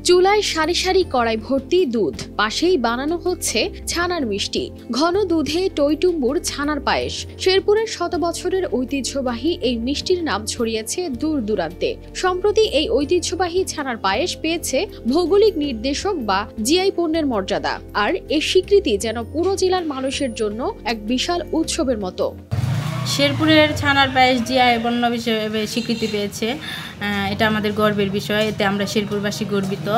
চুলায় সারি সারি কড়াই ভর্তি দুধ, পাশেই বানানো হচ্ছে ছানার মিষ্টি। ঘন দুধে টইটুম্বুর ছানার পায়েস। শেরপুরের শত বছরের ঐতিহ্যবাহী এই মিষ্টির নাম ছড়িয়েছে দূর দূরান্তে। সম্প্রতি এই ঐতিহ্যবাহী ছানার পায়েস পেয়েছে ভৌগোলিক নির্দেশক বা জিআই পণ্যের মর্যাদা। আর এর স্বীকৃতি যেন পুরো জেলার মানুষের জন্য এক বিশাল উৎসবের মতো। শেরপুরের ছানার পায়েস জিআই পণ্য হিসেবে স্বীকৃতি পেয়েছে, এটা আমাদের গর্বের বিষয়। এতে আমরা শেরপুরবাসী গর্বিত।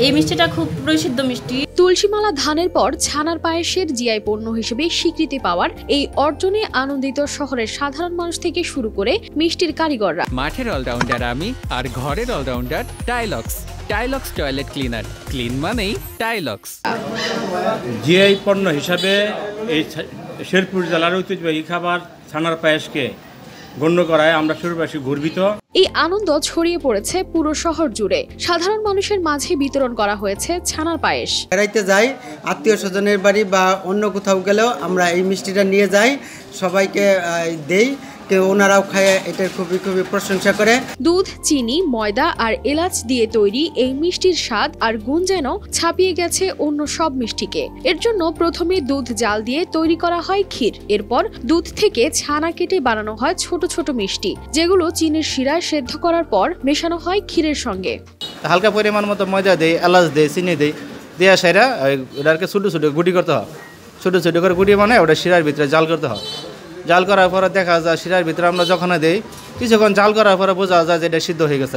এই মিষ্টিটা খুব প্রসিদ্ধ মিষ্টি। তুলসীমালা ধানের পর ছানার পায়েসের জিআই পণ্য হিসেবে স্বীকৃতি পাওয়ার এই অর্জনে আনন্দিত শহরের সাধারণ মানুষ থেকে শুরু করে মিষ্টির কারিগররা। মাঠের অলরাউন্ডার আমি, আর ঘরের all-rounder Tylox. Tylox toilet cleaner, clean মানেই টাইলক্স। জিআই পণ্য হিসাবে এই শেরপুর জেলার ঐতিহ্যবাহী খাবার ছানার পায়েসকে গণ্য করায় আমরা শেরপুরবাসী গর্বিত। এই আনন্দ ছড়িয়ে পড়েছে পুরো শহর জুড়ে। সাধারণ মানুষের মাঝে বিতরণ করা হয়েছে ছানার পায়েস। বেড়াইতে যাই, আত্মীয় স্বজনের বাড়ি বা অন্য কোথাও গেলেও আমরা এই মিষ্টিটা নিয়ে যাই, সবাইকে দেই। ওনারাও খায়, এটার খুবই প্রশংসা করে। দুধ, চিনি, ময়দা আর এলাচ দিয়ে তৈরি এই মিষ্টির স্বাদ আর গুণ যেন ছাপিয়ে গেছে অন্য সব মিষ্টিকে। এর জন্য প্রথমে দুধ জাল দিয়ে তৈরি করা হয় ক্ষীর। এরপর দুধ থেকে ছানা কেটে বানানো হয় ছোট ছোট মিষ্টি, যেগুলো চিনির শিরায় সেদ্ধ করার পর মেশানো হয় ক্ষীরের সঙ্গে। হালকা পরিমাণ মতো ময়দা দেয়, এলাচ দেয়, চিনি দেয়, দেওয়া সেরা ওটাকে ছোটো ছোটো গুটি করতে হয়। ছোটো ছোটো করে গুটি মানে ওটা শিরার ভিতরে জাল করতে হয়। জাল করার পরে দেখা যায় শিরার ভিতরে আমরা যখন দিই, কিছুক্ষণ জাল করার পরে বোঝা যায় যে এটা সিদ্ধ হয়ে গেছে।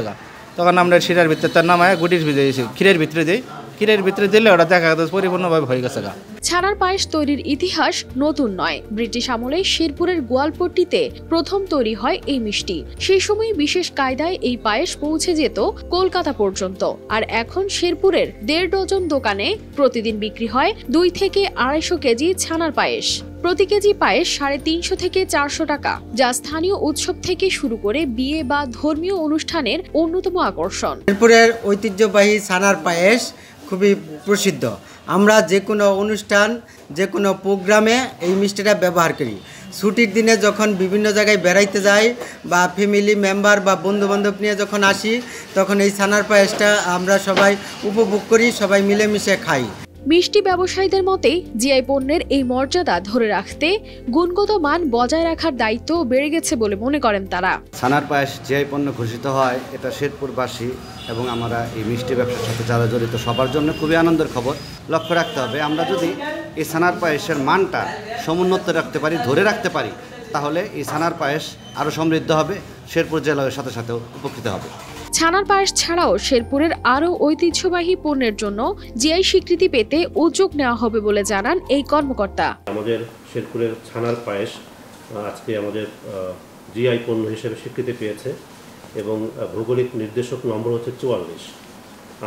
তখন আমরা শিরার ভিতরে তার নামায় গুটির ভিতরে ক্ষীরের ভিতরে দিই। ক্ষীরের ভিতরে দিলে ওটা দেখা যায় পরিপূর্ণভাবে হয়ে গেছে। ছানার পায়েস তৈরির ইতিহাস নতুন নয়। ব্রিটিশ আমলে শেরপুরের গোয়ালপট্টিতে প্রথম তৈরি হয় এই মিষ্টি। সেই সময় বিশেষ কায়দায় এই পায়েস পৌঁছে যেত কলকাতা পর্যন্ত। আর এখন শেরপুরের 1.5 ডজন দোকানে প্রতিদিন বিক্রি হয় 2 থেকে 250 কেজি ছানার পায়েস। প্রতি কেজি পায়েস 350 থেকে 400 টাকা, যা স্থানীয় উৎসব থেকে শুরু করে বিয়ে বা ধর্মীয় অনুষ্ঠানের অন্যতম আকর্ষণ। শেরপুরের ঐতিহ্যবাহী ছানার পায়েস খুবই প্রসিদ্ধ। আমরা যে কোনো অনুষ্ঠান, যে কোনো প্রোগ্রামে এই মিষ্টিটা ব্যবহার করি। ছুটির দিনে যখন বিভিন্ন জায়গায় বেড়াইতে যাই বা ফ্যামিলি মেম্বার বা বন্ধুবান্ধব নিয়ে যখন আসি, তখন এই ছানার পায়েসটা আমরা সবাই উপভোগ করি, সবাই মিলেমিশে খাই। মিষ্টি ব্যবসায়ীদের মতে জিআই পণ্যের এই মর্যাদা ধরে রাখতে গুণগত মান বজায় রাখার দায়িত্ব বেড়ে গেছে বলে মনে করেন তারা। ছানার পায়েস জিআই পণ্য ঘোষিত হয়, এটা শেরপুরবাসী এবং আমরা এই মিষ্টি ব্যবসার সাথে যারা জড়িত সবার জন্য খুবই আনন্দের খবর। লক্ষ্য রাখতে হবে, আমরা যদি এই ছানার পায়েসের মানটা সমুন্নত রাখতে পারি, ধরে রাখতে পারি, তাহলে এই ছানার পায়েস আরও সমৃদ্ধ হবে, শেরপুর জেলার সাথে সাথেও উপকৃত হবে। ছানার পায়েস ছাড়াও শেরপুরের আরও ঐতিহ্যবাহী পণ্যের জন্য জিআই স্বীকৃতি পেতে উদ্যোগ নেওয়া হবে বলে জানান এই কর্মকর্তা। আমাদের শেরপুরের ছানার পায়েস আজকে আমাদের জিআই পণ্য হিসেবে স্বীকৃতি পেয়েছে এবং ভৌগোলিক নির্দেশক নম্বর হচ্ছে 44।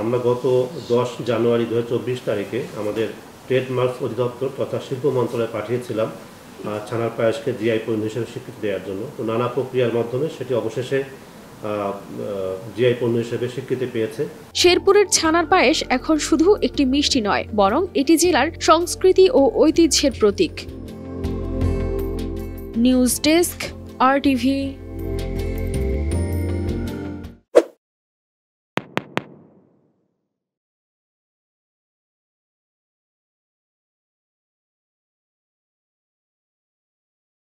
আমরা গত 10 জানুয়ারি 2024 তারিখে আমাদের ট্রেডমার্কস অধিদপ্তর তথা শিল্প মন্ত্রণালয়ে পাঠিয়েছিলাম ছানার পায়েসকে জিআই পণ্য হিসেবে স্বীকৃতি দেওয়ার জন্য। তো নানা প্রক্রিয়ার মাধ্যমে সেটি অবশেষে জিআই পণ্য হিসেবে স্বীকৃতি পেয়েছে। শেরপুরের ছানার পায়েস এখন শুধু একটি মিষ্টি নয়, বরং এটি জেলার সংস্কৃতি ও ঐতিহ্যের প্রতীক। News desk, RTV।